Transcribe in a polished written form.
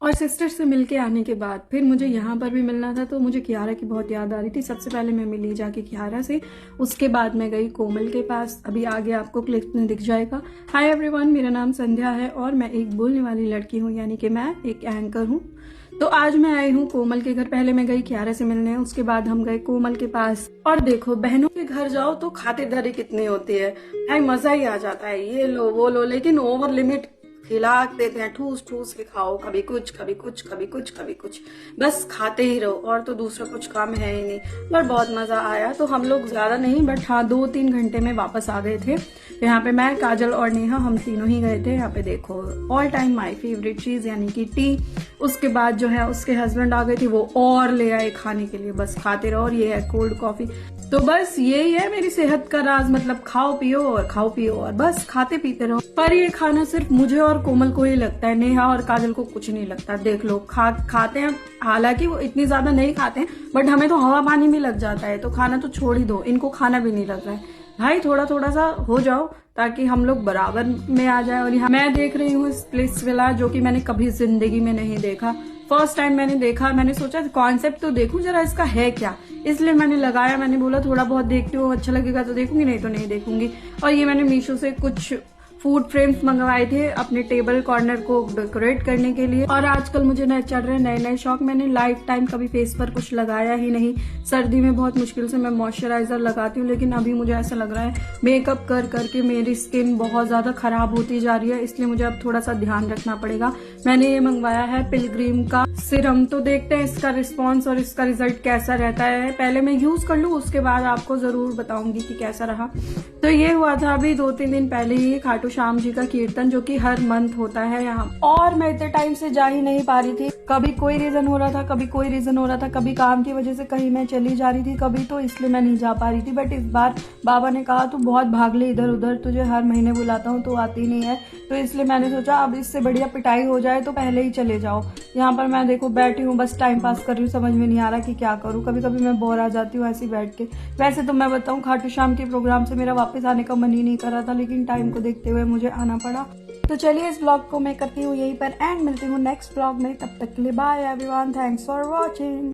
और सिस्टर से मिलके आने के बाद फिर मुझे यहाँ पर भी मिलना था, तो मुझे कियारा की बहुत याद आ रही थी। सबसे पहले मैं मिली जाके कियारा से, उसके बाद मैं गई कोमल के पास। अभी आगे आपको क्लिप में दिख जाएगा। हाय एवरीवन, मेरा नाम संध्या है और मैं एक बोलने वाली लड़की हूँ, यानी कि मैं एक एंकर हूँ। तो आज मैं आई हूँ कोमल के घर। पहले मैं गई कियारा से मिलने, उसके बाद हम गए कोमल के पास। और देखो, बहनों के घर जाओ तो खातिरदारी कितनी होती है भाई, मजा ही आ जाता है। ये लो वो लो, लेकिन ओवर लिमिट खिला देते हैं, ठूस ठूस के खाओ, कभी कुछ कभी कुछ कभी कुछ कभी कुछ, बस खाते ही रहो और तो दूसरा कुछ काम है ही नहीं। पर बहुत मजा आया। तो हम लोग ज्यादा नहीं, बट हाँ 2-3 घंटे में वापस आ गए थे। यहाँ पे मैं, काजल और नेहा, हम तीनों ही गए थे। यहाँ पे देखो, ऑल टाइम माय फेवरेट चीज यानी कि टी। उसके बाद जो है उसके हस्बैंड आ गए थे, वो और ले आए खाने के लिए, बस खाते रहो। और ये है कोल्ड कॉफी। तो बस यही है मेरी सेहत का राज, मतलब खाओ पियो और बस खाते पीते रहो। पर ये खाना सिर्फ मुझे और कोमल को ही लगता है, नेहा और काजल को कुछ नहीं लगता। देख लो, खाते हैं, हालांकि वो इतनी ज्यादा नहीं खाते हैं, बट हमें तो हवा पानी भी लग जाता है। तो खाना तो छोड़ ही दो, इनको खाना भी नहीं लग रहा है भाई। थोड़ा थोड़ा सा हो जाओ ताकि हम लोग बराबर में आ जाए। और यहाँ मैं देख रही हूँ स्प्लिट्स विला, जो कि मैंने कभी जिंदगी में नहीं देखा। फर्स्ट टाइम मैंने देखा। मैंने सोचा कॉन्सेप्ट तो देखूं जरा इसका है क्या, इसलिए मैंने लगाया। मैंने बोला थोड़ा बहुत देखती हूँ, अच्छा लगेगा तो देखूंगी, नहीं तो नहीं देखूंगी। और ये मैंने मीशो से कुछ फूड फ्रेम्स मंगवाए थे अपने टेबल कॉर्नर को डेकोरेट करने के लिए। और आजकल मुझे नए चढ़ रहे नए नए शौक। मैंने लाइफ टाइम कभी फेस पर कुछ लगाया ही नहीं। सर्दी में बहुत मुश्किल से मैं मॉइस्चराइजर लगाती हूँ, लेकिन अभी मुझे ऐसा लग रहा है मेकअप कर करके मेरी स्किन बहुत ज्यादा खराब होती जा रही है, इसलिए मुझे अब थोड़ा सा ध्यान रखना पड़ेगा। मैंने ये मंगवाया है पिलग्रिम का सिरम। तो देखते हैं इसका रिस्पॉन्स और इसका रिजल्ट कैसा रहता है। पहले मैं यूज कर लूँ, उसके बाद आपको जरूर बताऊंगी कि कैसा रहा। तो ये हुआ था अभी 2-3 दिन पहले ही खाटू श्याम जी का कीर्तन, जो कि हर मंथ होता है यहाँ। और मैं इतने टाइम से जा ही नहीं पा रही थी। कभी कोई रीजन हो रहा था, कभी कोई रीजन हो रहा था, कभी काम की वजह से कहीं मैं चली जा रही थी, कभी तो इसलिए मैं नहीं जा पा रही थी। बट इस बार बाबा ने कहा तू बहुत भाग ले इधर उधर, तुझे हर महीने बुलाता हूँ तो आती नहीं है। तो इसलिए मैंने सोचा अब इससे बढ़िया पिटाई हो जाए तो पहले ही चले जाओ। यहाँ पर मैं देखो बैठी हूँ, बस टाइम पास कर रही हूँ, समझ में नहीं आ रहा कि क्या करूँ। कभी कभी मैं बोर आ जाती हूँ ऐसे ही बैठ के। वैसे तो मैं बताऊँ, खाटू श्याम के प्रोग्राम से मेरा वापस आने का मन ही नहीं कर रहा था, लेकिन टाइम को देखते हुए मुझे आना पड़ा। तो चलिए इस ब्लॉग को मैं करती हूँ यहीं पर एंड, मिलती हूँ नेक्स्ट ब्लॉग में। तब तक के लिए bye everyone, thanks for watching.